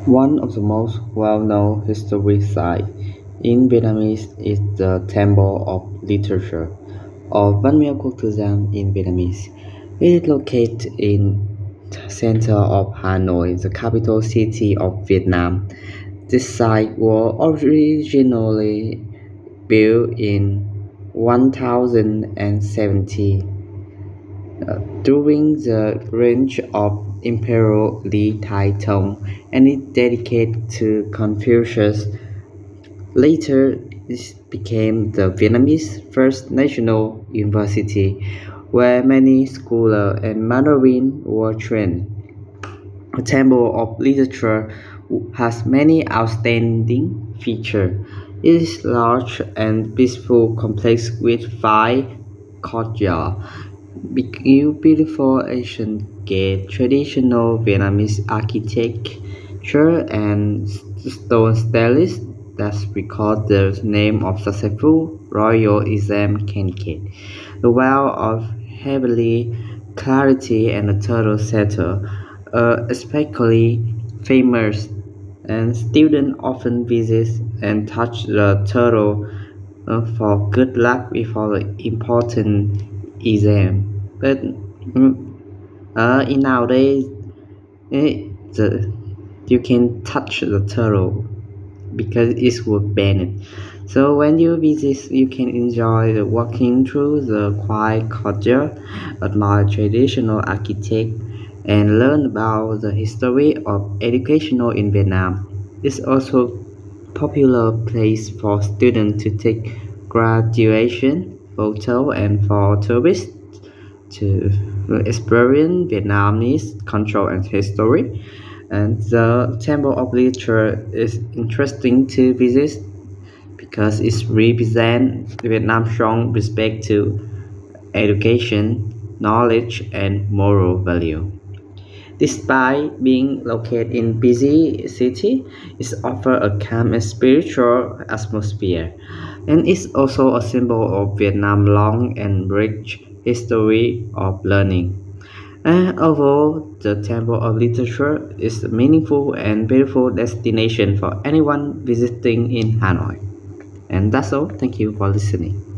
One of the most well-known historic sites in Vietnamese is the Temple of Literature, or Văn Miếu Quốc Tử Giám in Vietnamese. It is located in the center of Hanoi, the capital city of Vietnam. This site was originally built in 1070 during the reign of Emperor Li Taitung, and is dedicated to Confucius. Later, it became the Vietnamese first national university, where many scholars and Mandarin were trained. The Temple of Literature has many outstanding features. It is large and peaceful complex with five courtyards, beautiful ancient gate, traditional Vietnamese architecture, and stone stelae that record the name of successful royal exam candidate. The well of heavenly clarity and the turtle setter are especially famous, and students often visit and touch the turtle for good luck before the important exam. But in nowadays, eh, the, you can touch the turtle because it was banned. So when you visit, you can enjoy the walking through the quiet courtyard, admire traditional architect, and learn about the history of educational in Vietnam. It's also popular place for students to take graduation photo and for tourists to experience Vietnamese culture and history. And the Temple of Literature is interesting to visit because it represents Vietnam's strong respect to education, knowledge, and moral value. Despite being located in busy city, it offers a calm and spiritual atmosphere, and is also a symbol of Vietnam's long and rich history of learning. And although the Temple of Literature is a meaningful and beautiful destination for anyone visiting in Hanoi. And that's all. Thank you for listening.